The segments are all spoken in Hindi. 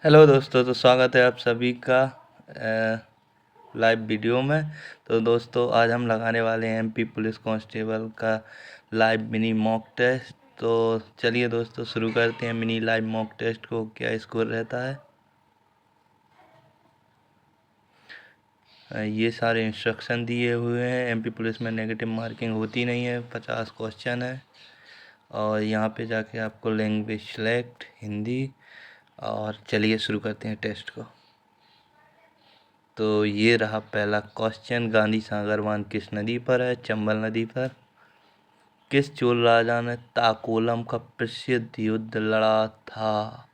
हेलो दोस्तों, तो स्वागत है आप सभी का लाइव वीडियो में। तो दोस्तों, आज हम लगाने वाले हैं एमपी पुलिस कांस्टेबल का लाइव मिनी मॉक टेस्ट। तो चलिए दोस्तों, शुरू करते हैं मिनी लाइव मॉक टेस्ट को। क्या स्कोर रहता है, ये सारे इंस्ट्रक्शन दिए हुए हैं। एमपी पुलिस में नेगेटिव मार्किंग होती नहीं है। 50 क्वेश्चन है और यहाँ पे जाके आपको लैंग्वेज सेलेक्ट हिंदी। और चलिए शुरू करते हैं टेस्ट को। तो ये रहा पहला क्वेश्चन। गांधी सागर बांध किस नदी पर है? चंबल नदी पर। किस चोल राजा ने ताकोलम का प्रसिद्ध युद्ध लड़ा था?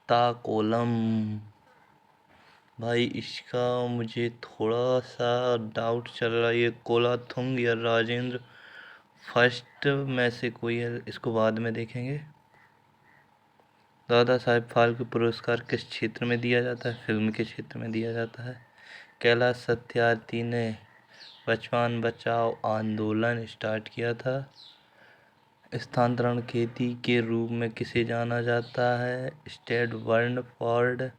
ताकोलम। भाई, इसका मुझे थोड़ा सा डाउट चल रहा है। ये कोलाथुंग या राजेंद्र फर्स्ट में से कोई है, इसको बाद में देखेंगे। दादा साहेब फाल्के पुरस्कार किस क्षेत्र में दिया जाता है? फिल्म के क्षेत्र में दिया जाता है। कैलाश सत्यार्थी ने बचपन बचाओ आंदोलन स्टार्ट किया था। स्थानांतरण खेती के रूप में किसे जाना जाता है? State burn ford,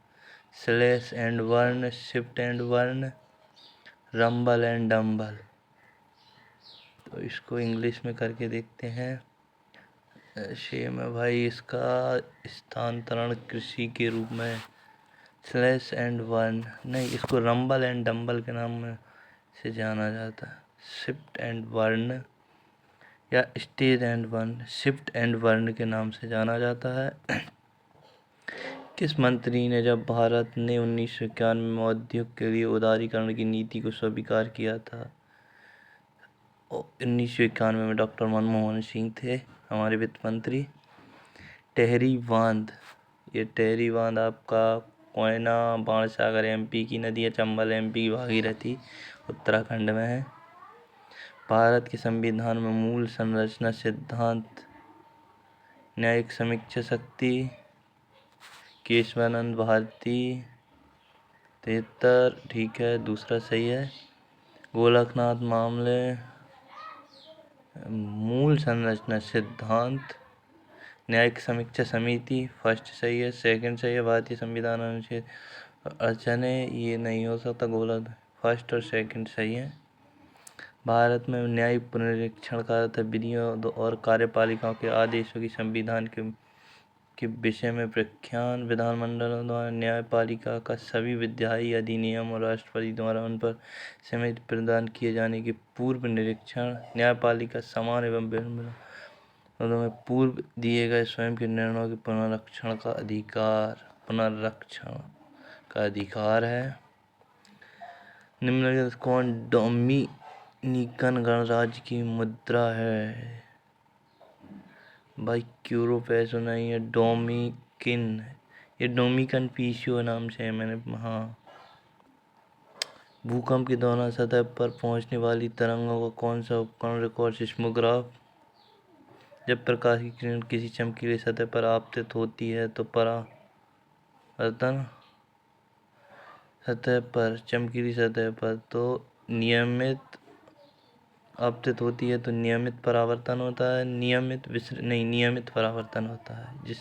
slash and burn, shift and burn, rumble and dumble. तो इसको इंग्लिश में करके देखते हैं। सेम है भाई, इसका स्थानांतरण कृषि के रूप में स्लैश एंड बर्न नहीं, इसको रंबल एंड डम्बल के नाम में से जाना जाता है। शिफ्ट एंड बर्न या stage and burn, shift and burn के नाम से जाना जाता है। किस मंत्री ने, जब भारत ने 1991 में औद्योगिक के लिए उदारीकरण की नीति को स्वीकार किया था? 1991 में डॉक्टर मनमोहन सिंह थे हमारे वित्त मंत्री। टेहरी बांध, ये टेहरी बांध आपका कोयना बाणसागर एमपी की नदी है। चंबल एमपी की भागीरथी उत्तराखंड में है। भारत के संविधान में मूल संरचना सिद्धांत न्यायिक समीक्षा शक्ति केशवानंद भारती 73, ठीक है, दूसरा सही है। गोलकनाथ मामले मूल संरचना सिद्धांत न्यायिक समीक्षा समिति फर्स्ट सही है। सेकंड सही है। भारतीय संविधान अनुच्छेद अड़चने, ये नहीं हो सकता। गोलक फर्स्ट और सेकंड सही है। भारत में न्यायिक पुनरीक्षण का अर्थ विधियों और कार्यपालिकाओं के आदेशों की संविधान के विषय में व्याख्यान। विधानमंडलों द्वारा न्यायपालिका का सभी विधायी अधिनियम और राष्ट्रपति द्वारा उन पर सहमति प्रदान किए जाने के पूर्व निरीक्षण। न्यायपालिका समान एवं विभिन्न पदों में पूर्व दिए गए स्वयं के निर्णयों के पुनरीक्षण का अधिकार है। निम्नलिखित कौन डोमिनिकन गणराज्य की मुद्रा है? भाई, क्यूरो पैसो नहीं है, डोमिनिकन। ये डोमिनिकन पीसियो नाम से है, मैंने, हाँ। भूकंप के दौरान सतह पर पहुंचने वाली तरंगों का कौन सा उपकरण रिकॉर्ड? सिस्मोग्राफ। जब प्रकाश की किरण किसी चमकीली सतह पर आपतित होती है तो परावर्तन सतह पर, चमकीली सतह पर तो नियमित आपतित होती है तो नियमित परावर्तन होता है। नियमित परावर्तन होता है। जिस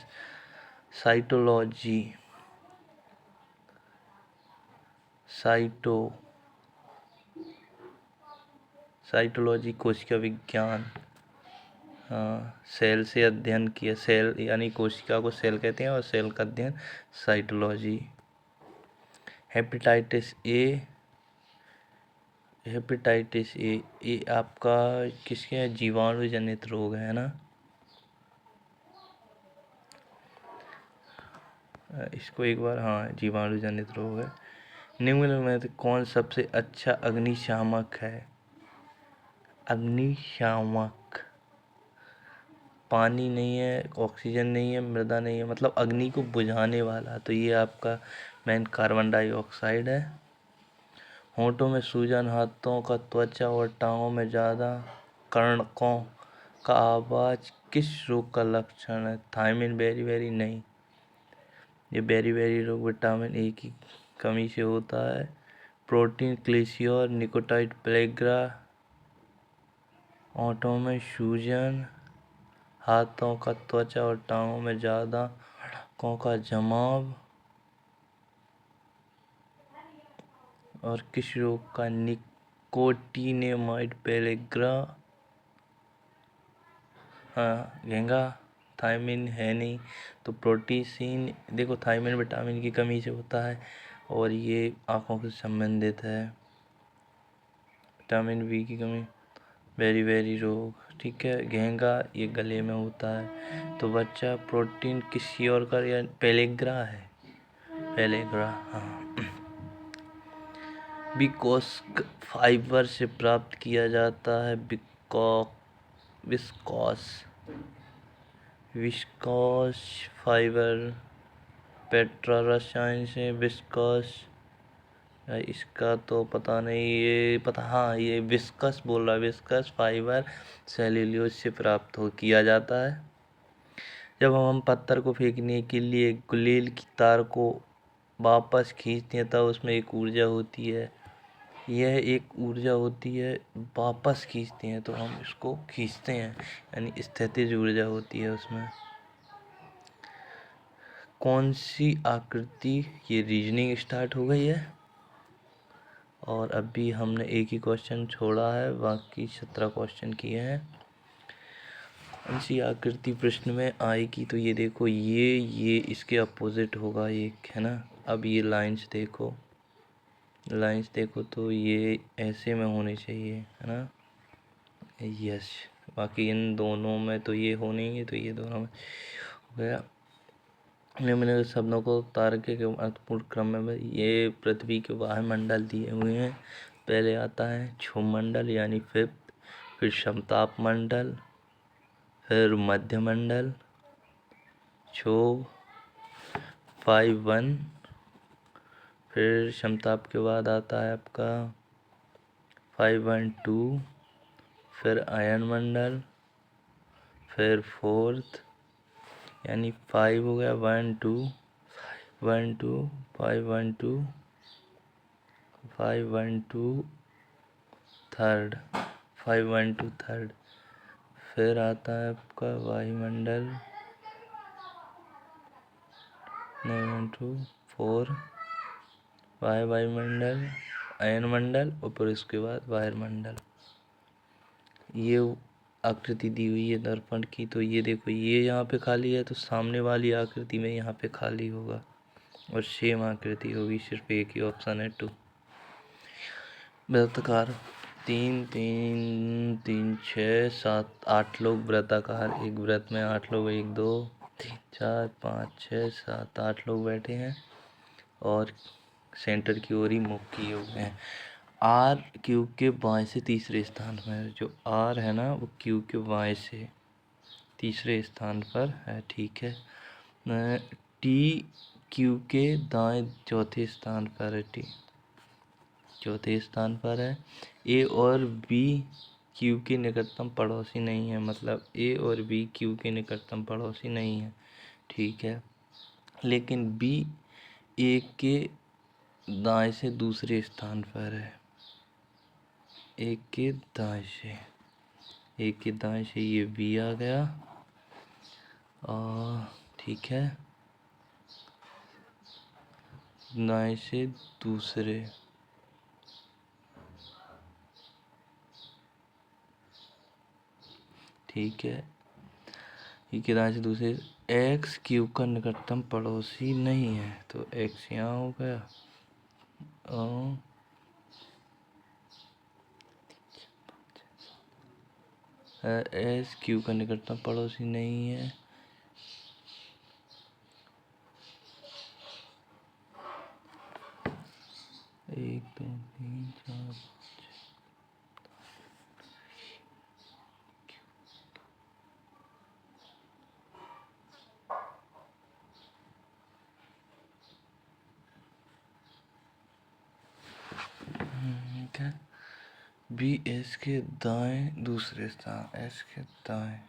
साइटोलॉजी साइटोलॉजी कोशिका विज्ञान, हाँ, सेल से अध्ययन किया। सेल यानी कोशिका को सेल कहते हैं और सेल का अध्ययन साइटोलॉजी। हेपेटाइटिस ए आपका किसके है? जीवाणु जनित रोग है ना। इसको एक बार, हाँ, जीवाणु जनित रोग है। निम्न में से कौन सबसे अच्छा अग्निशामक है? अग्निशामक पानी नहीं है, ऑक्सीजन नहीं है, मृदा नहीं है, मतलब अग्नि को बुझाने वाला। तो ये आपका मेन कार्बन डाइऑक्साइड है। होंठों में सूजन, हाथों का त्वचा और टांगों में ज़्यादा कर्णकों का आवाज किस रोग का लक्षण है? थायमिन बेरी नहीं, ये बेरी रोग विटामिन ए की कमी से होता है। Protein क्लेशियर, निकोटाइड pellagra. होंठों में सूजन, हाथों का त्वचा और टांगों में ज़्यादा कर्णकों का जमाव। और किस रोग का निकोटिनेमाइड पेलेग्रा, हाँ घेंगा, थायमिन है नहीं तो प्रोटीसीन, देखो थायमिन विटामिन की कमी से होता है और ये आँखों से संबंधित है, विटामिन बी की कमी, वेरी रोग, ठीक है। घेंगा ये गले में होता है। तो बच्चा प्रोटीन किसी और का या पेलेग्रा है, पेलेग्रा, हाँ। विस्कोस फाइबर से प्राप्त किया जाता है, विस्कोस विस्कोस फाइबर, पेट्रा रसायन से विस्कोस, इसका तो पता नहीं, ये पता, हाँ ये विस्कस बोल रहा है, विस्कस फाइबर सेल्यूलोज से प्राप्त हो किया जाता है। जब हम पत्थर को फेंकने के लिए गुलेल की तार को वापस खींचते हैं तब उसमें एक ऊर्जा होती है, यह एक ऊर्जा होती है, वापस खींचते हैं तो हम इसको खींचते हैं, यानी स्थितिज ऊर्जा होती है उसमें। कौन सी आकृति, ये रीजनिंग स्टार्ट हो गई है और अभी हमने एक ही क्वेश्चन छोड़ा है, बाकी 17 क्वेश्चन किए हैं। कौन सी आकृति प्रश्न में आएगी, तो ये देखो ये इसके अपोजिट होगा, ये है ना। अब ये लाइंस देखो, लाइंस देखो तो ये ऐसे में होनी चाहिए, है ना, यस। बाकी इन दोनों में तो ये हो नहीं है, तो ये दोनों में हो गया। निम्नलिखित शब्दों को तारके के अर्थपूर्ण क्रम में, ये पृथ्वी के वायुमंडल दिए हुए हैं। पहले आता है क्षोमंडल यानी फिफ्थ, फिर समताप मंडल, फिर मध्यमंडल, क्षोभ 5-1, फिर समताप के बाद आता है आपका 5-1-2, फिर अयन मंडल, फिर फोर्थ यानी 5 हो गया, 1-2 1-2 5-1-2 5-1-2 थर्ड, 5-1-2 थर्ड, फिर आता है आपका वायुमंडल 9-1-2-4, वायुमंडल, अयन मंडल और फिर उसके बाद वायुमंडल। ये आकृति दी हुई है दर्पण की, तो ये देखो ये यहाँ पे खाली है तो सामने वाली आकृति में यहाँ पे खाली होगा और सेम आकृति होगी, सिर्फ एक ही ऑप्शन है 2। वृत्ताकार 3-3-3-6-7-8 लोग वृत्ताकार, एक व्रत में 8 लोग, 1-2-3-4-5-6-7-8 लोग बैठे हैं और सेंटर की ओर ही मुख किए हुए हैं। आर क्यू के बाएं से तीसरे स्थान पर है, जो आर है ना वो क्यू के बाएं से तीसरे स्थान पर है, ठीक है। टी क्यू के दाएं चौथे स्थान पर है, टी चौथे स्थान पर है। ए और बी क्यू के निकटतम पड़ोसी नहीं है, मतलब ए और बी क्यू के निकटतम पड़ोसी नहीं है, ठीक है। लेकिन बी ए के दाएं से दूसरे स्थान पर है, एक के दाएं से, एक के दाएं से ये बी आ गया और ठीक है, दाएं से दूसरे, ठीक है, ये के दाएं से दूसरे। एक्स क्यूब का निकटतम पड़ोसी नहीं है तो एक्स यहाँ हो गया और एस क्यू का निकटतम पड़ोसी नहीं है, एक दो तीन चार ठीक है। बी एस के दाएं दूसरे स्थान, एस के दाएं,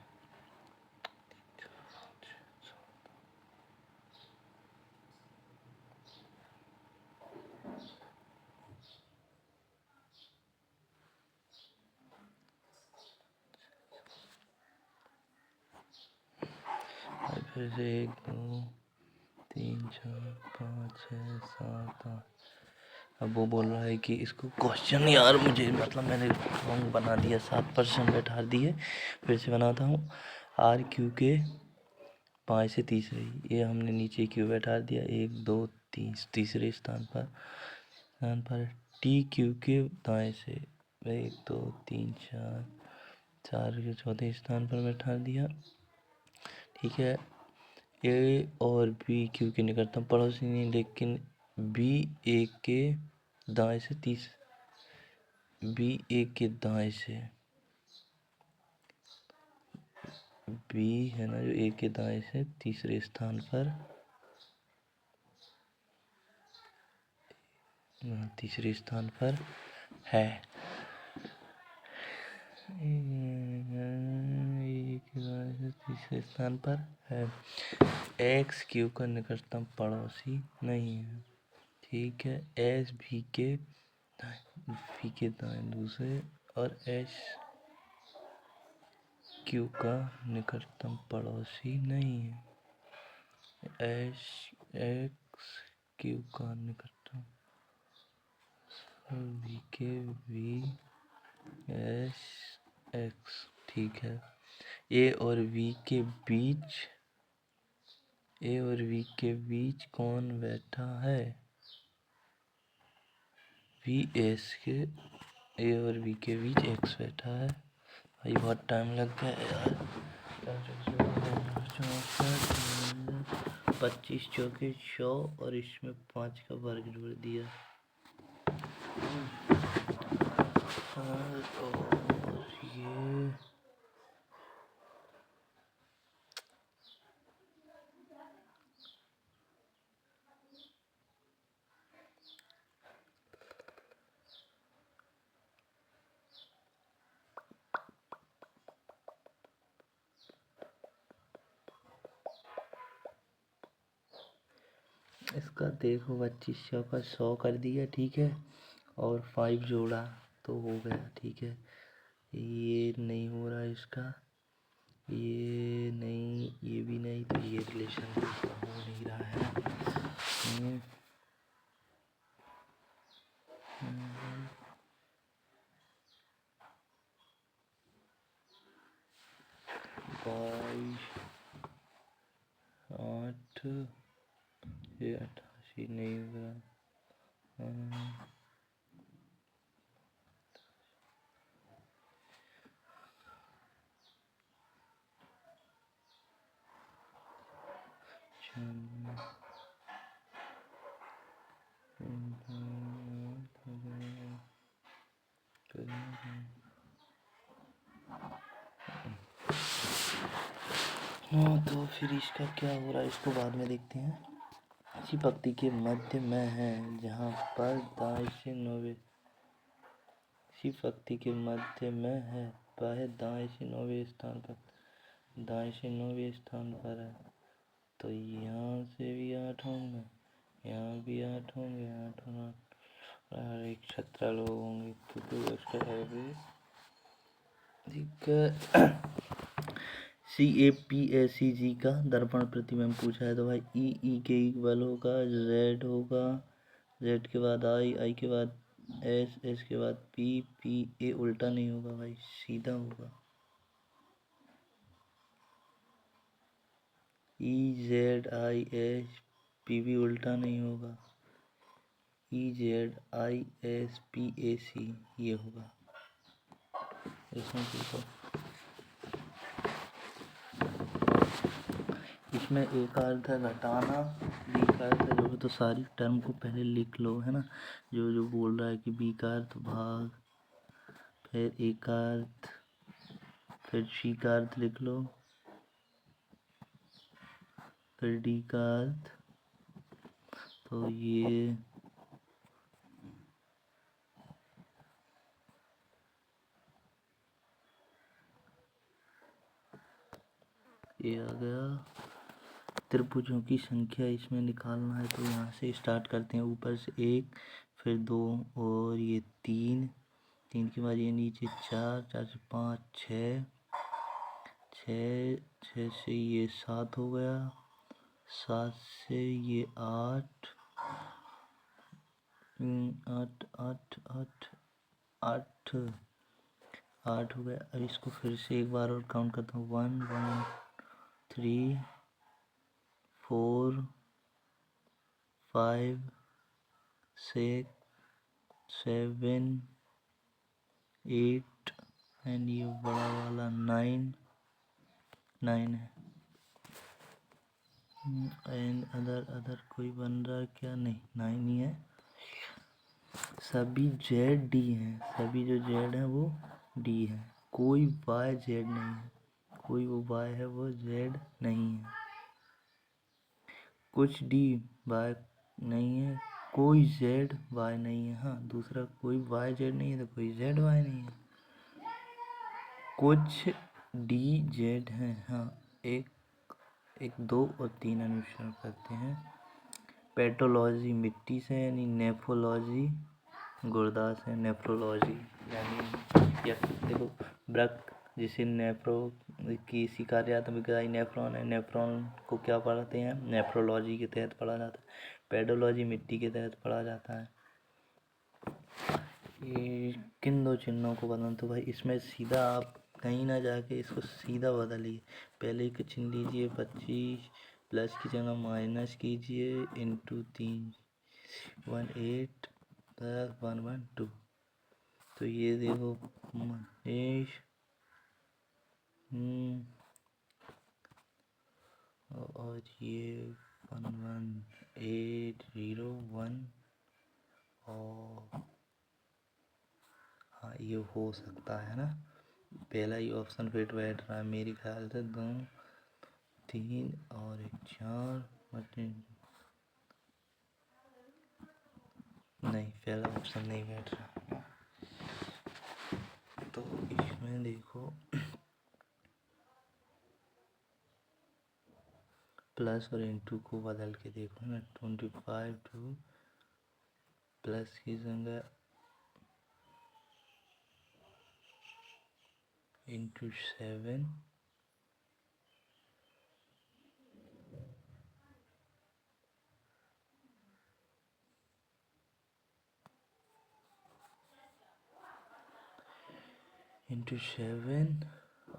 फिर से 1 2 3 4 5 6 7 8। अब वो बोल रहा है कि इसको क्वेश्चन यार मुझे मतलब मैंने रॉन्ग बना दिया, 7% बैठा दिए, फिर से बनाता हूँ। आर क्यू के बाएं से तीसरे, ये हमने नीचे क्यू बैठा दिया, 1 2 3 तीसरे स्थान पर टी क्यू के दाएं से 1 2 3 4 4 के चौथे स्थान पर बैठा दिया। ठीक है, ए और बी क्यू के निकटतम पड़ोसी नहीं, लेकिन बी ए के दाएं से बी ए के दाएं से, बी है ना जो ए के दाएं से तीसरे स्थान पर है। तीसरे स्थान पर है। एक्स क्यू का निकटतम पड़ोसी नहीं है। ठीक है, एस भी के दाएं दूसरे, और एस क्यू का निकटतम पड़ोसी नहीं है। एस एक्स क्यू का निकटतम वी के वी एस एक्स। ठीक है, ए और वी के बीच कौन बैठा है? वी एस के ए और वी के बीच एक्स बैठा है। भाई बहुत टाइम लग गया यार। 25 चौके 100 और इसमें 5 का वर्ग जोड़ दिया। और ये इसका देखो 2500 का 100 कर दिया। ठीक है, और 5 जोड़ा तो हो गया। ठीक है, ये नहीं हो रहा इसका, ये नहीं, ये भी नहीं, तो ये रिलेशन हो नहीं रहा है। बाईस 8 ये 88 नहीं हो रहा। तो फिर इसका क्या हो रहा है इसको बाद में देखते हैं। इसी पंक्ति के मध्य में है जहाँ पर दाएं से 9वें, इसी पंक्ति के मध्य में है वह दाएं से 9वें स्थान पर है। तो यहाँ से भी 8 होंगे, यहाँ भी 8 होंगे, 8 और 8 एक 17 लोग होंगे, क्योंकि उसका एवरेज। ठीक है, CAPACG का दर्पण प्रतिबिंब पूछा है, तो भाई ई के इक्वल होगा, Z होगा, Z के बाद I के बाद S के बाद P A उल्टा नहीं होगा भाई, सीधा होगा। EZIS P भी उल्टा नहीं होगा, EZISPAC ये होगा। इसमें देखो, इसमें ए का अर्थ है घटाना, बी का अर्थ है जो, तो सारी टर्म को पहले लिख लो, है ना। जो बोल रहा है कि बी का अर्थ भाग, फिर ए का अर्थ, फिर सी का अर्थ लिख लो, फिर डी का अर्थ। तो ये आ गया। त्रिभुजों की संख्या इसमें निकालना है, तो यहाँ से स्टार्ट करते हैं, ऊपर से 1, फिर 2, और ये 3, 3 के बाद ये नीचे 4, 4 से 5 6, 6 से ये 7 हो गया, 7 से ये 8, आठ आठ आठ आठ आठ हो गया। अब इसको फिर से एक बार और काउंट करता हूँ। 1 1 3 4 5 6 7 8 एंड ये बड़ा वाला 9 है। एंड अदर कोई बन रहा है क्या? नहीं, 9 ही है। सभी जेड डी हैं, सभी जो जेड हैं वो डी है। कोई वाई जेड नहीं है, कोई वो वाई है वो जेड नहीं है। कुछ डी वाई नहीं है, कोई जेड वाई नहीं है। हाँ, दूसरा कोई वाई जेड नहीं है तो कोई जेड वाई नहीं है। कुछ डी जेड हैं। हाँ, एक 2 और 3 अनुसरण करते हैं। पेटोलॉजी मिट्टी से, यानी नेफ्रोलॉजी गुर्दा से। नेफ्रोलॉजी यानी या देखो ब्रक, जिसे नेफ्रो की इसी कार्यात्मक इकाई नेफ्रॉन है। नेफ्रॉन को क्या पढ़ते हैं? नेफ्रोलॉजी के तहत पढ़ा जाता है। पेडोलॉजी मिट्टी के तहत पढ़ा जाता है। ये किन दो चिन्हों को बदल, तो भाई इसमें सीधा आप कहीं ना जाके इसको सीधा बदलिए। पहले एक चिन्ह लीजिए 25, प्लस की जगह माइनस कीजिए, इंटू 3 18 प्लस 112। तो ये देखो महेश और ये 11801 और हाँ, ये हो सकता है ना। पहला ही ऑप्शन फिट बैठ रहा है मेरे ख्याल से। 2 3 और 1 4 नहीं, पहला ऑप्शन नहीं बैठ रहा। तो इसमें देखो प्लस और इंटू को बदल के देखो ना। 25 टू प्लस की जगह इंटू 7 इंटू 7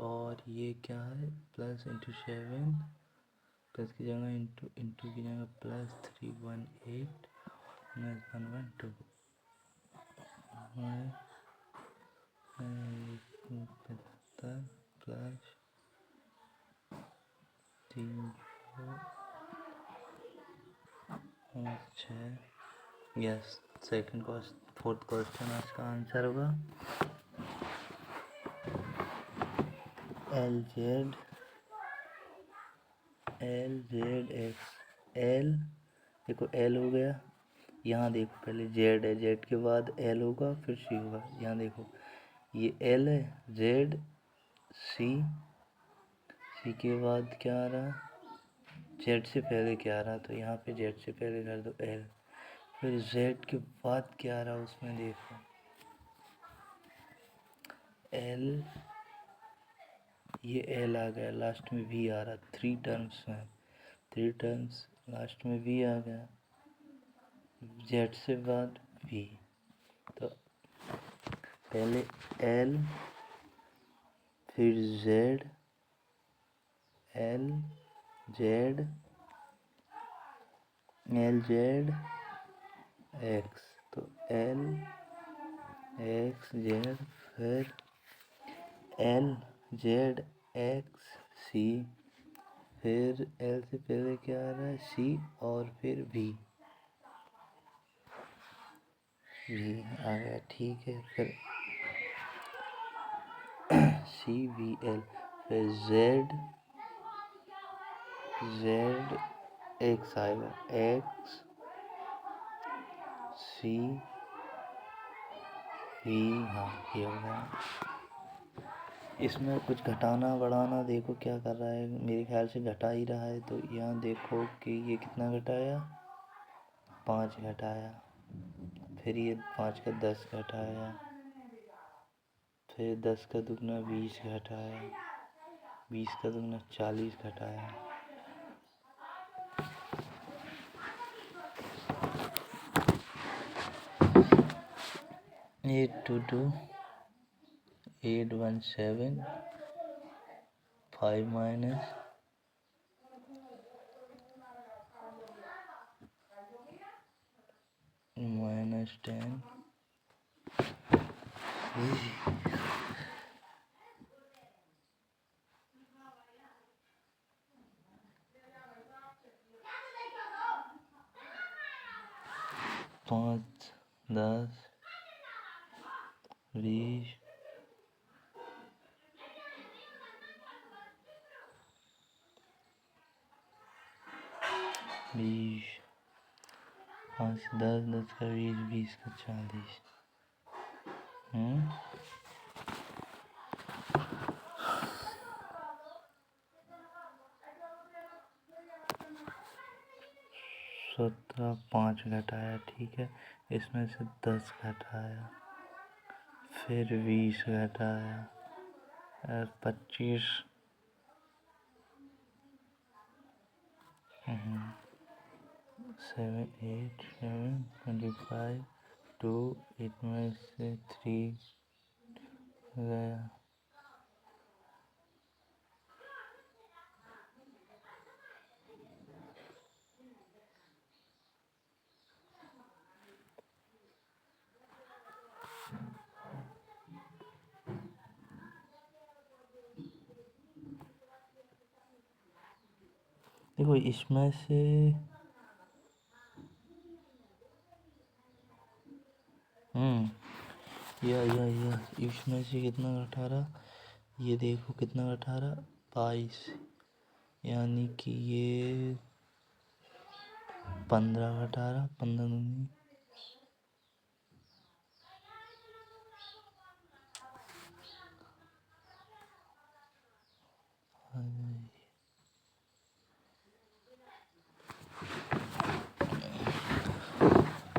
और ये क्या है? प्लस इंटू 7 प्लस की जगह इंटू, इंटू की जगह प्लस 318 माइनस 112 प्लस 3 और 6। Yes, second question, fourth question आज का आंसर होगा एल जेड एक्स। एल देखो, एल हो गया। यहाँ देखो, पहले जेड है, जेड के बाद एल होगा, फिर सी होगा। यहाँ देखो, ये एल है, जेड सी, सी के बाद क्या आ रहा? जेड से पहले क्या आ रहा? तो यहाँ पे जेड से पहले कर दो एल। फिर जेड के बाद क्या आ रहा उसमें देखो, एल, ये एल आ गया, लास्ट में भी आ रहा। 3 टर्म्स में, 3 टर्म्स लास्ट में भी आ गया, जेड से बाद भी। तो पहले एल, फिर Z, L Z, L Z x. तो एल एक्स जेड, फिर एल जेड एक्स सी, फिर एल से पहले क्या आ रहा है? सी, और फिर भी आ गया। ठीक है, फिर सी वी एल, फिर जेड जेड एक्स आएगा, एक्स सी वी। हाँ, ये हो गया। इसमें कुछ घटाना बढ़ाना देखो क्या कर रहा है, मेरे ख्याल से घटा ही रहा है। तो यहाँ देखो कि ये कितना घटाया? 5 घटाया। फिर ये 5 का 10 घटाया, फिर 10 का दुगना 20 घटाया, 20 का दुगना 40 घटाया। 822 817 5 minus -10 5 10 20 20 5 10 10 का 20 20 का 40 17 5 घटाया, ठीक है। इसमें से 10 घटाया, फिर 20 घटाया और 25 7 8 7 25 2 इसमें से 3 गया। देखो इसमें से या इसमें से कितना घटा रहा, ये देखो कितना घटा रहा, 22, यानी कि ये 15 घटा रहा, 15 दूनी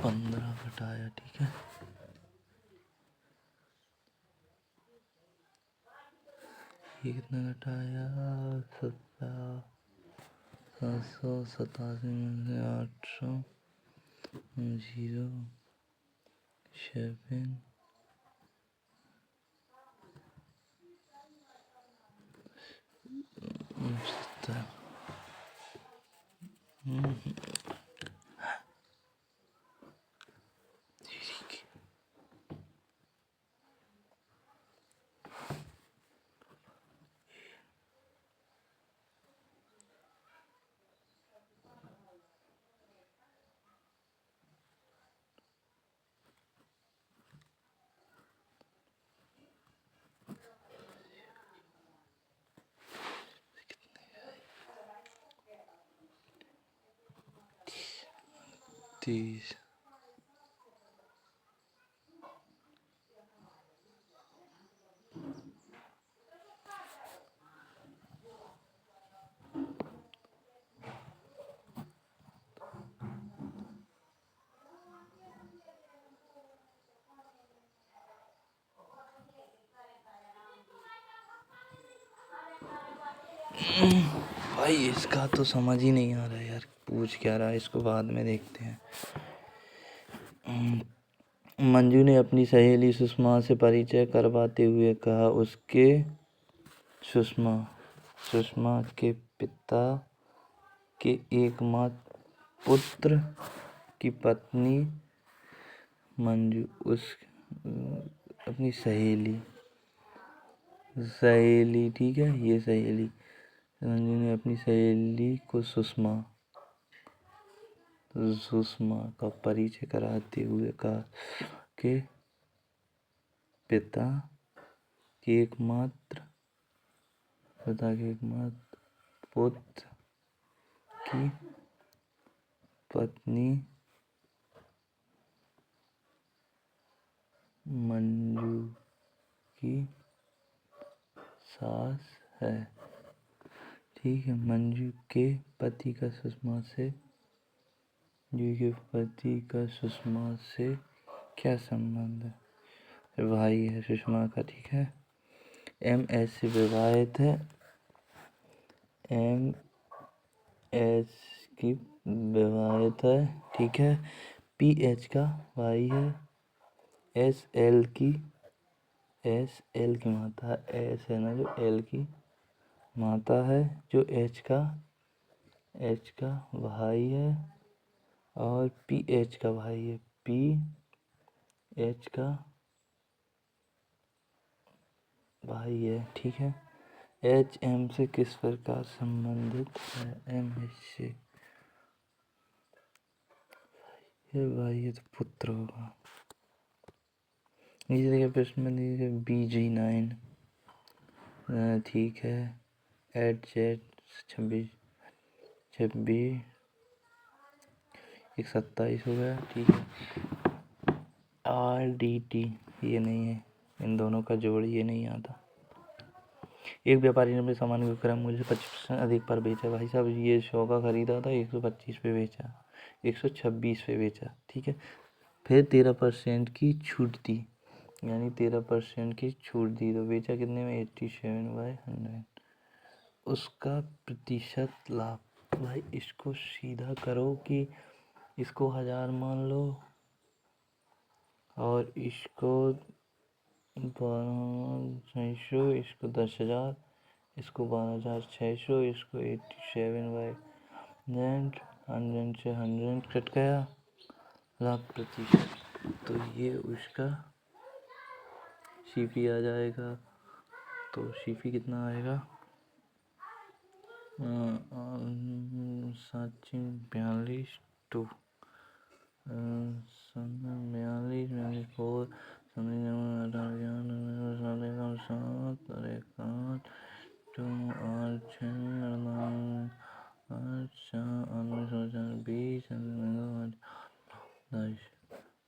15 घटाया, ठीक है। ये कितना घटाया, 787 में से 800 0 7 70 30 भाई इसका तो समझ ही नहीं आ रहा है यार, पूछ क्या रहा है, इसको बाद में देखते हैं। मंजू ने अपनी सहेली सुषमा से परिचय करवाते हुए कहा, उसके सुषमा के पिता के एकमात्र पुत्र की पत्नी मंजू अपनी सहेली, ठीक है, ये सहेली मंजू ने अपनी सहेली को सुषमा का परिचय कराते हुए कहा कि पिता के एकमात्र पुत्र की पत्नी मंजू की सास है, ठीक है। मंजू के पति का सुषमा से क्या संबंध है, भाई है सुषमा का, ठीक है। MS से विवाहित है, MS की विवाहित है, ठीक है। PH का भाई है, एस एल की माता है, एस है ना जो एल की माता है, जो एच का भाई है, और पी एच का भाई है, पी एच का भाई है। ठीक है। एच एम से किस प्रकार संबंधित है? एम एच से ये भाई, ये तो पुत्र होगा। इसी देखिए प्रश्न में देखिए BG9 ठीक है। एट जेड 26 27 हो गया। ठीक है। RDT ये नहीं है, इन दोनों का जोड़ ये नहीं आता। एक व्यापारी ने अपने सामान को क्रय मूल्य से 25% अधिक पर बेचा। भाई साहब ये 100 का खरीदा था, 125 पे बेचा, 126 पे बेचा। ठीक है। फिर 13% की छूट दी, यानी 13% की छूट दी, तो बेचा कितने में? 87/100। उसका प्रतिशत लाभ। भाई इसको सीधा करो कि इसको 1000 मान लो, और इसको 12,600, इसको 10,000, इसको 12,600, इसको 87/100, 100 से 100 कट गया, लाभ प्रतिशत। तो ये उसका सीपी आ जाएगा। तो सीपी कितना आएगा? 742 टू 42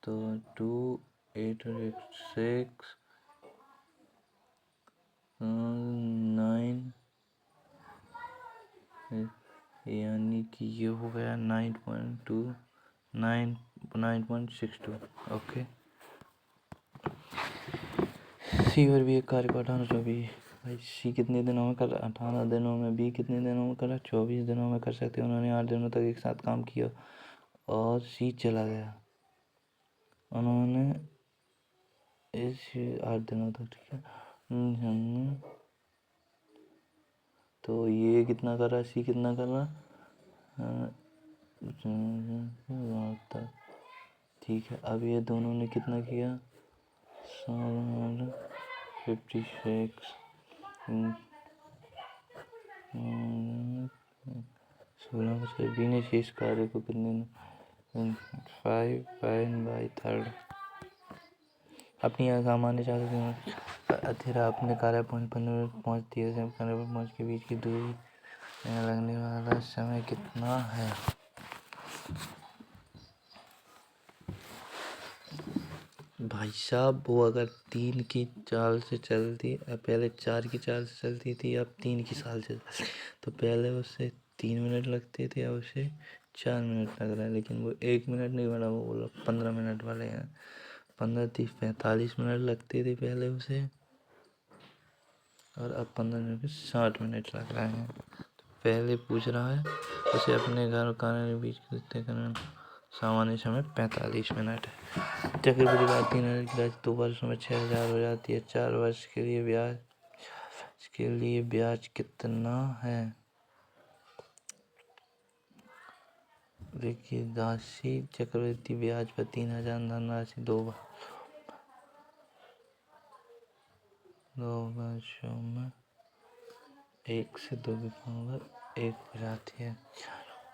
तो 2806 9, यानी कि ये हो गया 9.62। ओके। सी और बी एक कार्य को 18-24। भाई सी कितने दिनों में कर? 18 दिनों में। बी कितने दिनों में करा? 24 दिनों में कर सकते। उन्होंने 8 दिनों तक एक साथ काम किया और सी चला गया। उन्होंने इस 8 दिनों तक, ठीक है। तो ये कितना कर रहा है? सी कितना कर रहा? ठीक है। अब ये दोनों ने कितना किया? 56 16 बचे। बी ने शेष कार्य को कितने 5/3 अपनी सामान्य चाल अथिरा अपने कार्य पहुँच 15 मिनट पहुँचती है। कार्य पर पहुँच के बीच की दूरी लगने वाला समय कितना है? भाई साहब वो अगर 3 की चाल से चलती, पहले 4 की चाल से चलती थी, अब 3 की चाल से, तो पहले उसे 3 मिनट लगते थे, अब उसे 4 मिनट लग रहा है। लेकिन वो 1 मिनट नहीं बना, वो बोला 15 मिनट वाले हैं। 15 30 45 मिनट लगते थे पहले उसे, और अब 15 मिनट में 60 मिनट लग रहे हैं। तो पहले पूछ रहा है उसे अपने घर और कार्य के बीच करना सामान्य समय 45 मिनट है। चक्रवृद्धि ब्याज 3 मिनट की राशि 2 वर्षों में 6,000 हो जाती है। 4 वर्ष के लिए ब्याज कितना है? देखिए राशि चक्रवृद्धि ब्याज पर 3,000, धनराशि 2 वर्षों में 1 से 2 की पावर 1 हो जाती है,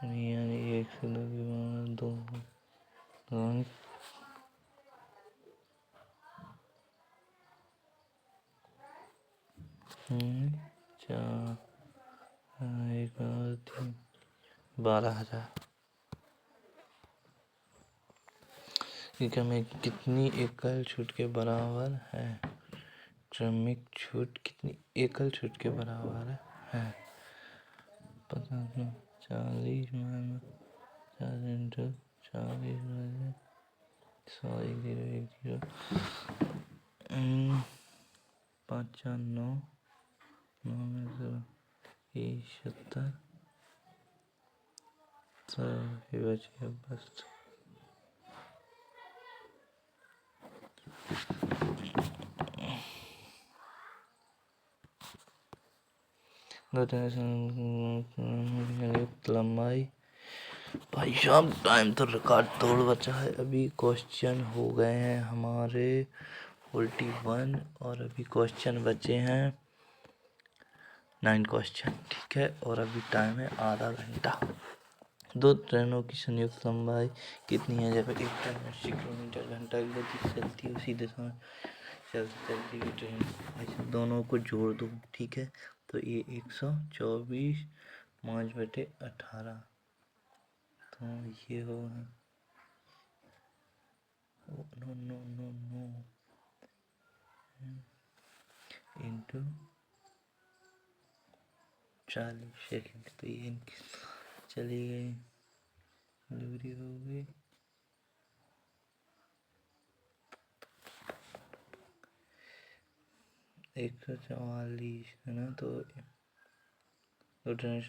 यानी 1 से 2 की पावर 2 4 1 3 12,000 की कमी कितनी एकल छूट के बराबर है? क्रमिक छूट कितनी एकल छूट के बराबर है? 40 में 4 40 में 100 10 5 4 9 9 में 70 बच गया बस। संयुक्त लंबाई। भाई साहब टाइम तो रिकॉर्ड तोड़ बचा है। अभी क्वेश्चन हो गए हैं हमारे 41 और अभी क्वेश्चन बचे हैं 9 क्वेश्चन, ठीक है। और अभी टाइम है आधा घंटा। दो ट्रेनों की संयुक्त लंबाई कितनी है? जब एक ट्रेन 80 किलोमीटर घंटा की गति से चलती है, उसी दिशा में चलती हुई ट्रेन, ऐसे दोनों को जोड़ दो, ठीक है। तो ये 124 5/18, तो ये होगा no no no no into 40 second. तो ये चली गई, दूरी हो गई 144 है ना। तो ट्रेन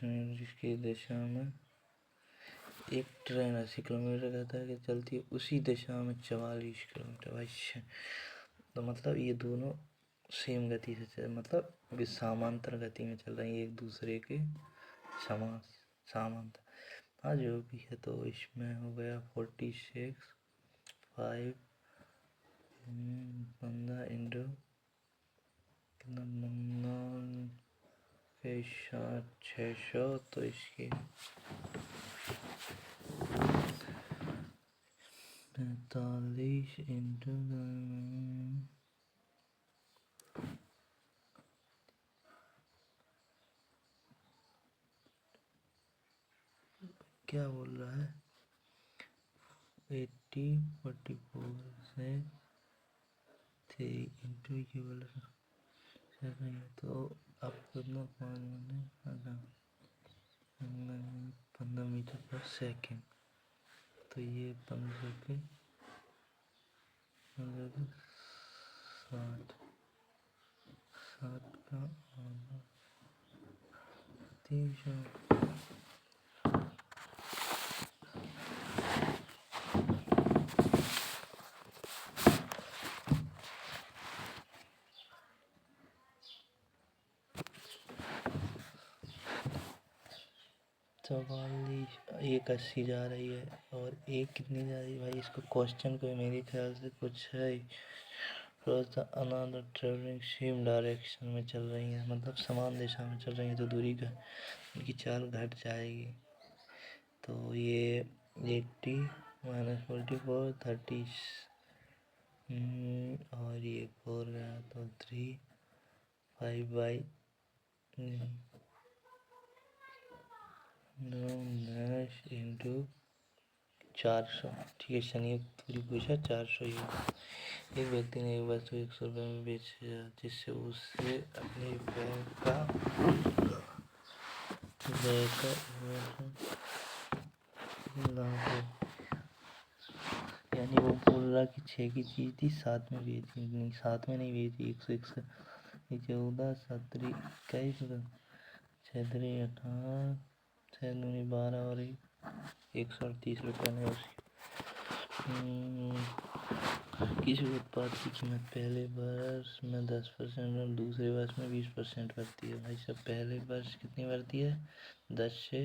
की दिशा में एक ट्रेन 80 किलोमीटर कहता है कि चलती है, उसी दिशा में 44 किलोमीटर। भाई तो मतलब ये दोनों सेम गति से चल, मतलब वे समांतर गति में चल रही है एक दूसरे के समांतर। हाँ जो भी है, तो इसमें हो गया 46 5 15 इंटू कितना 600। तो इसकी 45 इंटू क्या बोल रहा है 80 44 से 3 इंटू ये वाला तो अब कितना 15 मीटर पर सेकेंड। तो ये 15 के 60 का आधा 300। चवालीस 180 जा रही है और एक कितनी जा रही है भाई? इसको क्वेश्चन को मेरे ख्याल से कुछ है अनदर ट्रेवलिंग सेम डायरेक्शन में चल रही है, मतलब समान दिशा में चल रही है, तो दूरी का उनकी चाल घट जाएगी। तो ये 80 - 44 30 और ये 4 गया तो 3 5 इंटू 400, ठीक है। संयुक्त दूरी पूछा 400 ही। एक व्यक्ति ने एक वस्तु 100 रुपये में बेचा, जिससे उसे अपने लाभ हो। यानी वो बोल रहा कि 6 की चीज़ थी, 7 में बेची, नहीं 7 में नहीं बेची, 161 14 17 21 6 3 18 6 दूनी 12 और 138 रुपये में उसकी किसी उत्पाद की कीमत पहले वर्ष में 10% और दूसरे वर्ष में 20% बढ़ती है। भाई साहब पहले वर्ष कितनी बढ़ती है? 10 से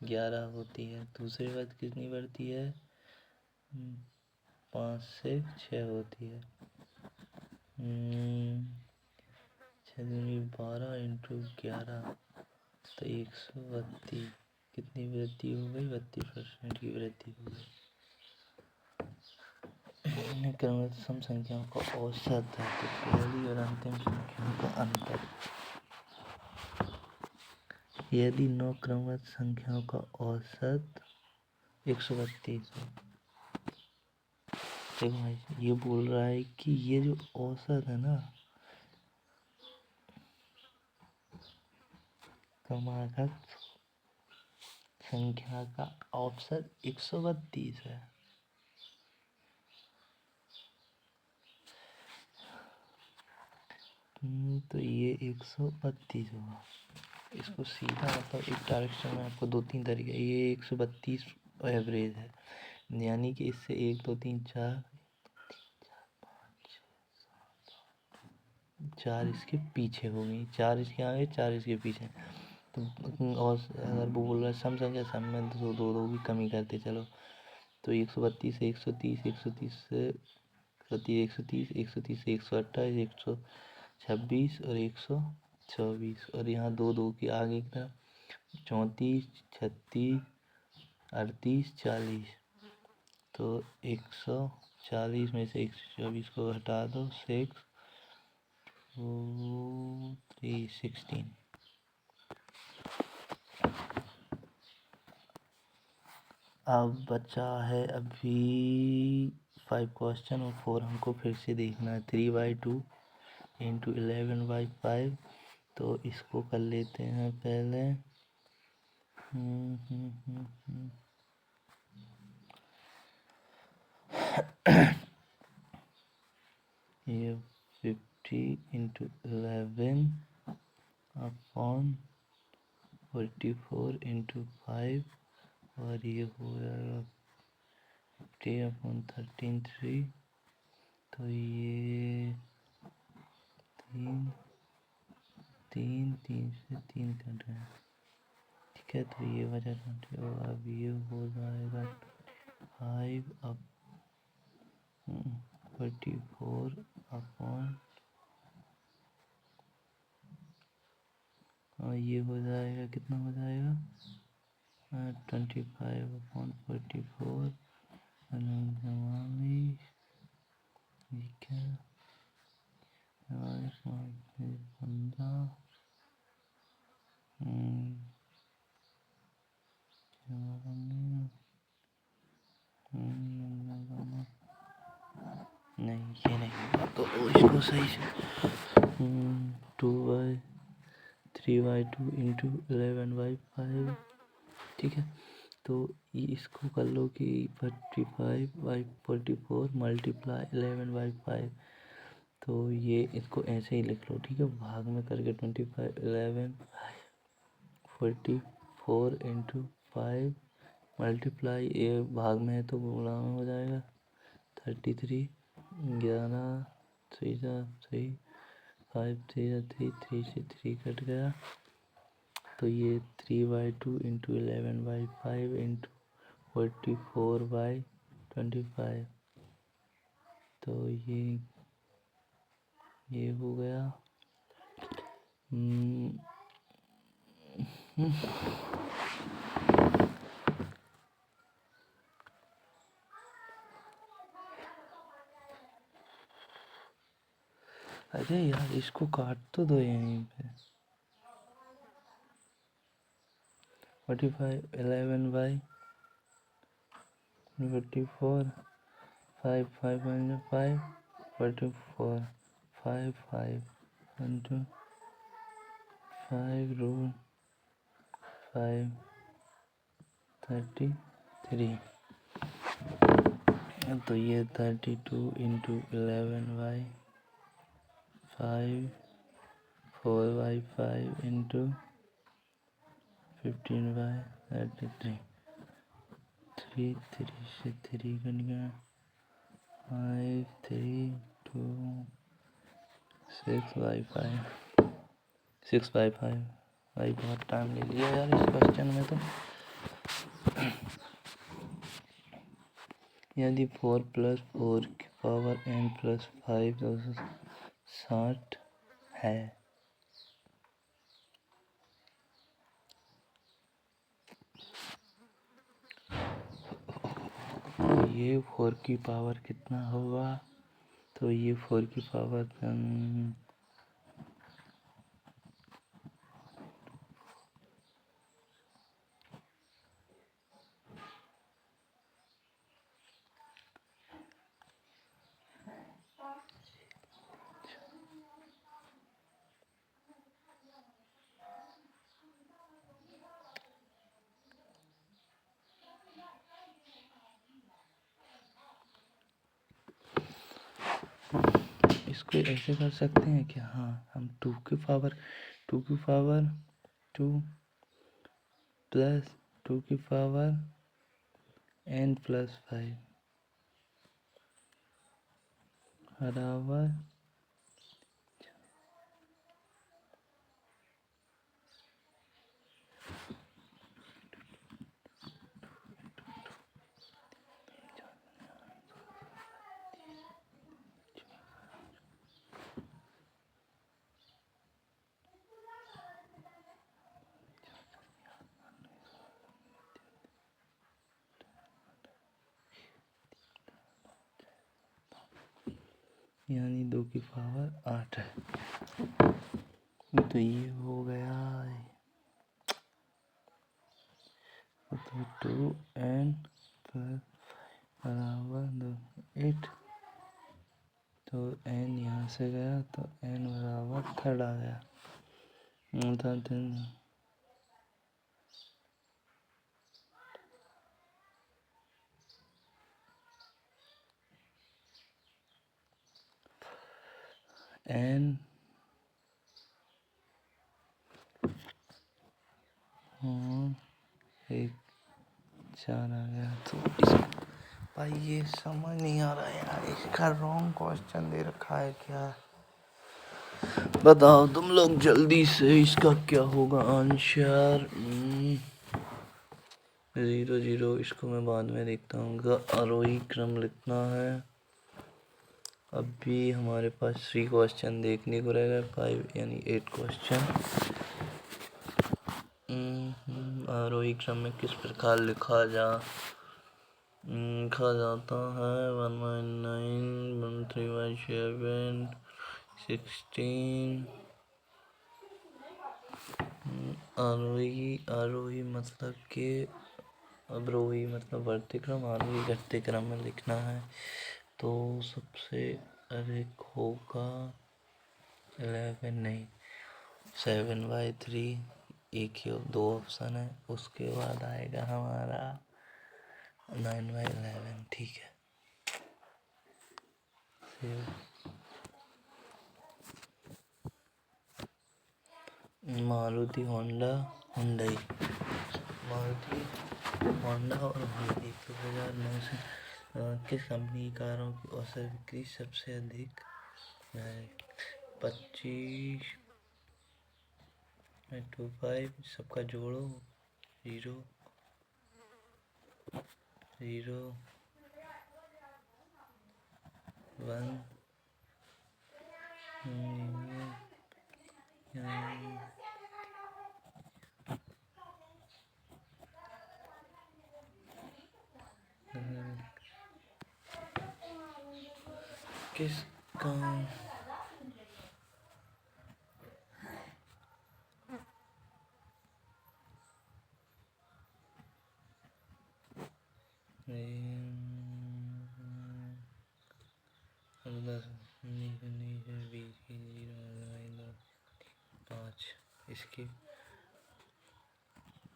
11 होती है। दूसरे वर्ष कितनी बढ़ती है? 5 से 6 होती है। 6 दूनी 12 इंटू 11 तो 132। कितनी वृद्धि हो गई? 32% की वृद्धि हो गई। क्रमबद्ध सम संख्याओं का औसत है, तो पहली और अंतिम संख्याओं का अंतर। यदि 9 क्रमबद्ध संख्याओं का औसत 132 है, देखो भाई ये बोल रहा है कि ये जो औसत है ना क्रमागत संख्या का औसत 132 है। तो ये 132 होगा। इसको सीधा मतलब एक डायरेक्शन में आपको 2-3 तरीके, ये 132 एवरेज है, यानी कि इससे 1 2 3 4 4 इसके पीछे होगी, 4 इसके आगे 4 इसके पीछे। तो और अगर वो बोल रहा है सम संख्या, सम में तो दो दो की कमी करते चलो। तो 132 से 130, 130 से 130, 130 से 128, 126 और 124। और यहाँ दो दो के आगे की तरफ 34, 36, 38, 40। तो 140 में से 124 को हटा दो, 6, 2, 3, 16। अब बचा है अभी 5 क्वेश्चन और 4 हमको फिर से देखना है। 3/2 इंटू 11/5। तो इसको कर लेते हैं पहले। ये 50 इंटू 11/44 इंटू 5 और ये हो जाएगा 50/13 3। तो ये 3 से 3 कट गया, ठीक है। तो ये वजह 20 होगा। अब ये हो जाएगा 5 अब 44 और ये हो जाएगा, कितना हो जाएगा 25/44। ठीक है, 15 नहीं, ये नहीं। तो इसको सही से 3/2 इंटू 11/5, ठीक है। तो ये इसको कर लो कि 45/44 मल्टीप्लाई 11/5। तो ये इसको ऐसे ही लिख लो, ठीक है। भाग में करके 44 इंटू 5 मल्टीप्लाई, ये भाग में है तो गुणा में हो जाएगा 33। 11 3 3 5 3 3 3 से 3 कट गया। तो ये 3/2 इंटू 11/5 इंटू 44/25। तो ये हो गया। अरे यार इसको काट तो दो यहीं पे। 45 11/44 5 5 5 44 5 5 into 5 root 5 33। तो ये 32 इंटू 11/5 4/5 इंटू 15/33। 3 से 3 कट गया। 5 3 2 6/5 6/5। भाई बहुत टाइम ले लिया यार इस क्वेश्चन में। तो यदि 4 + 4 की पावर n + 5 260 है, तो ये 4 की पावर कितना होगा। तो ये 4 की पावर इसको ऐसे कर सकते हैं कि हाँ हम 2 की पावर 2 प्लस 2 की पावर n + 5 बराबर यानी 2 की पावर 8 है। तो ये हो गया तो 2n प्लस बराबर 2 8। तो n यहाँ से गया तो n बराबर 3 आ गया। n और 1 4 आ गया। तो भाई ये समझ नहीं आ रहा यार, इसका रॉन्ग क्वेश्चन दे रखा है क्या? बताओ तुम लोग जल्दी से, इसका क्या होगा आंसर? 0 0, इसको मैं बाद में देखता हूँ। आरोही क्रम लिखना है। अभी हमारे पास 3 क्वेश्चन देखने को रहेगा, 5 यानी 8 क्वेश्चन। आरोही क्रम में किस प्रकार लिखा जाता है? 1/9 1/3/7 16। आरोही मतलब के अवरोही मतलब बढ़ते क्रम, आरोही घटते क्रम में लिखना है। तो सबसे अधिक होगा 11 नहीं 7/3, एक ही 2 ऑप्शन है। उसके बाद आएगा हमारा 9/11। ठीक है। मारुति हुंडई मारुति होंडा और हुंडई 2009 से किस कंपनी की कारों की औसत बिक्री सबसे अधिक है? 25 सबका जोड़ो 0 0 1 किसका 5 इसकी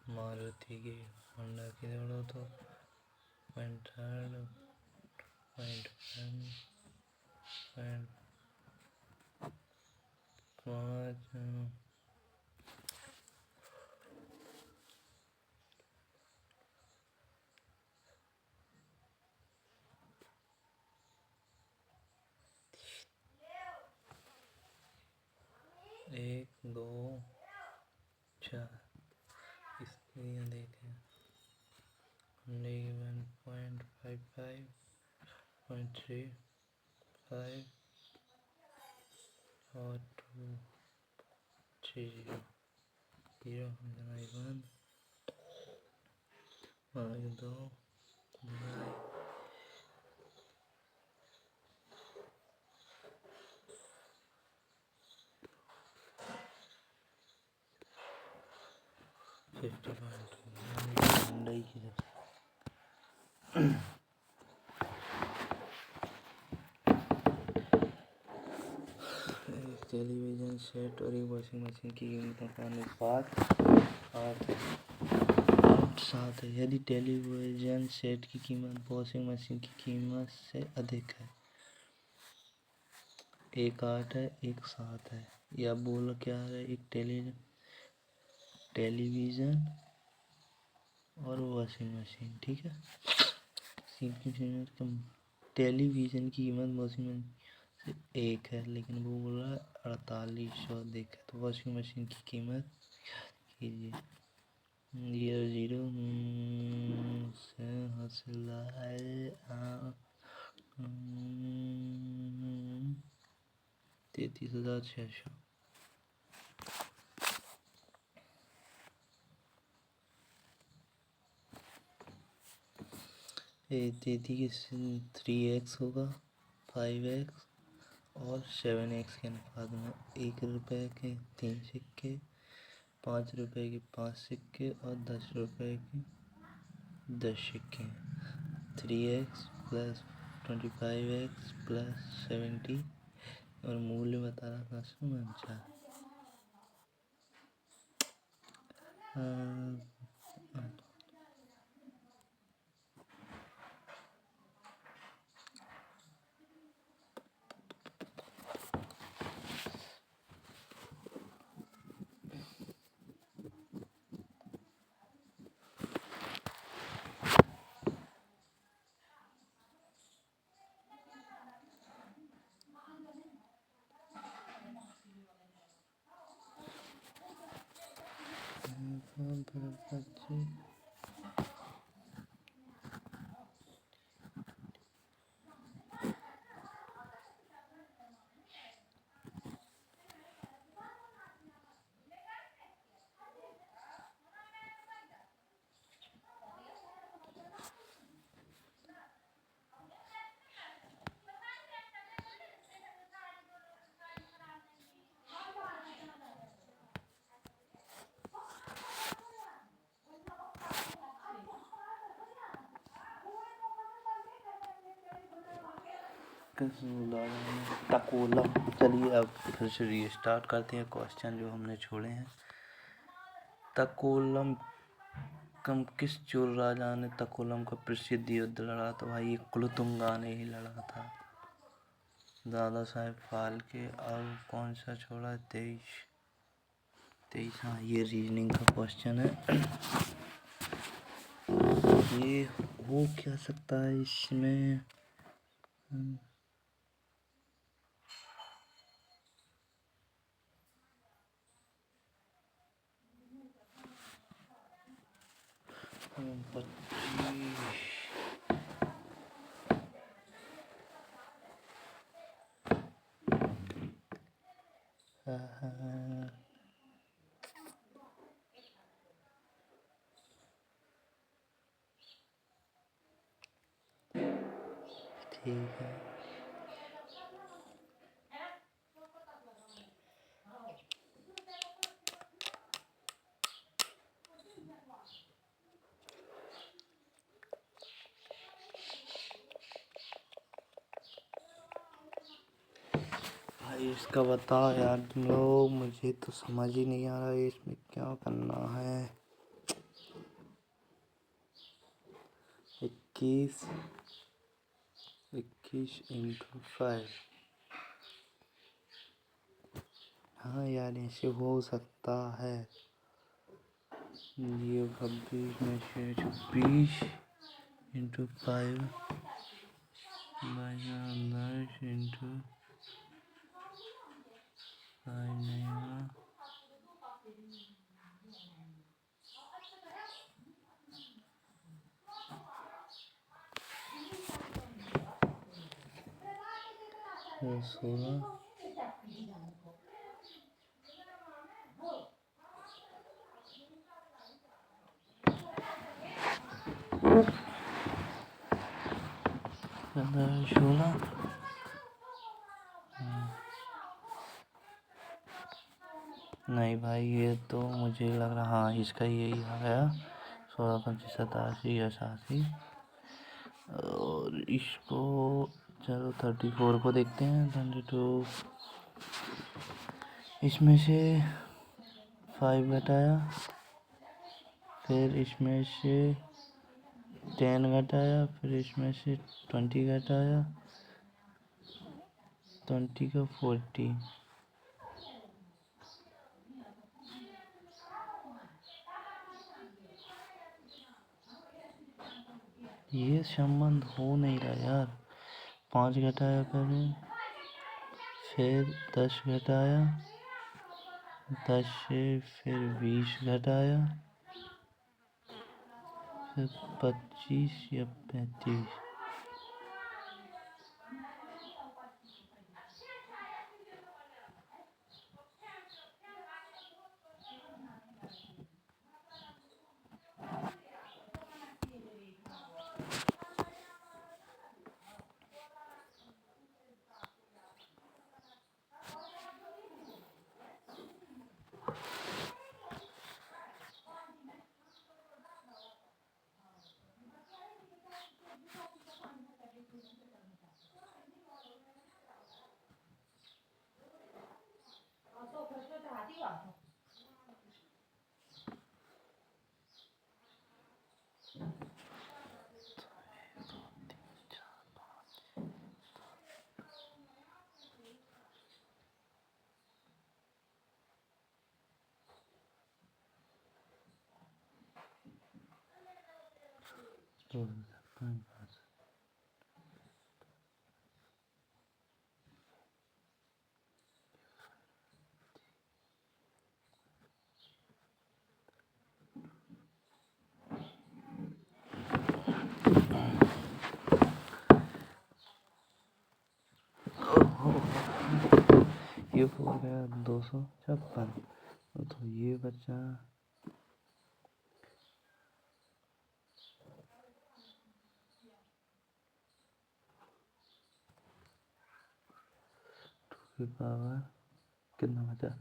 मारुति की होंडा की जोड़ो तो 0.3 0.5 1 2 4 इसके लिए देखें 1.55 0.35 और 2 0 0 1 2 50.2 की टेलीविज़न सेट और एक वॉशिंग मशीन की कीमतों का अनुपात 8:7 है। यदि टेलीविज़न सेट की कीमत वॉशिंग मशीन की कीमत से अधिक है, 1 8 है 1 7 है, या बोलो क्या है? एक टेलीविज़न और वॉशिंग मशीन। ठीक है। टेलीविज़न की कीमत वॉशिंग मशीन से 1 है, लेकिन वो बोल रहा है 4800 अधिक है। तो वॉशिंग मशीन की कीमत कीजिए 0 से हासिल है 33,600। ये 33 3x होगा 5x और 7x के अनुपात में 1 रुपये के 3 सिक्के, 5 रुपये के 5 सिक्के और 10 रुपये के 10 सिक्के। 3x प्लस 25x प्लस 70 और मूल्य बता रहा था 149। तकोलम। चलिए अब फिर से रीस्टार्ट करते हैं क्वेश्चन जो हमने छोड़े हैं। तकोलम कम किस चोल राजा ने तकोलम का प्रसिद्ध युद्ध लड़ा? तो भाई ये कुलोतुंगा ने ही लड़ा था। दादा साहेब फाल्के। अब कौन सा छोड़ा? 23। हाँ, ये रीजनिंग का क्वेश्चन है। ये हो क्या सकता है इसमें? ठीक है। भाई इसका बताओ यार तुम लोग, मुझे तो समझ ही नहीं आ रहा है इसमें क्या करना है। 21 into 5। हाँ यार ऐसे हो सकता है। ये 26 में से 26 into 5 10 into 5 नहीं होगा। तो 16 16। नहीं भाई ये तो मुझे लग रहा, हाँ इसका यही आ गया 16 25 87 88। और इसको चलो 34 को देखते हैं। 32 इसमें से 5 घटाया, फिर इसमें से 10 घटाया, फिर इसमें से 20 घटाया, 20 का 40। ये संबंध हो नहीं रहा यार। 5 घटाया पहले, फिर 10 घटाया, 10 से फिर 20 घटाया, फिर 25 या 35। तो ये हो गया 256। तो ये बचा 2 की पावर कितना बचा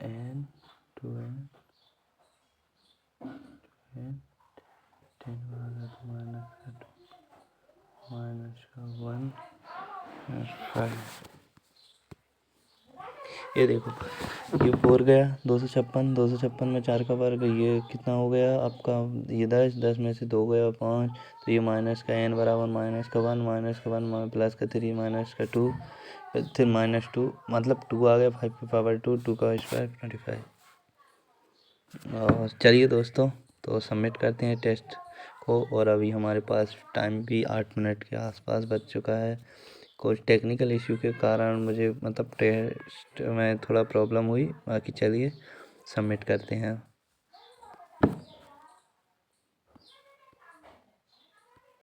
n 2n n 10 माइनस का 1 5। ये देखो, ये 4 गया 256 में 4 का वर्ग, ये कितना हो गया आपका, ये 10 में से 2 गया 5। तो ये माइनस का n बराबर माइनस का 1 प्लस का 3 माइनस का 2 फिर -2, मतलब 2 आ गया 5 की पावर 2, 2 का स्क्वायर 25। और चलिए दोस्तों, तो सबमिट करते हैं टेस्ट को। और अभी हमारे पास टाइम भी 8 मिनट के आसपास बच चुका है। कुछ टेक्निकल इश्यू के कारण मुझे मतलब टेस्ट में थोड़ा प्रॉब्लम हुई। बाकी चलिए सबमिट करते हैं।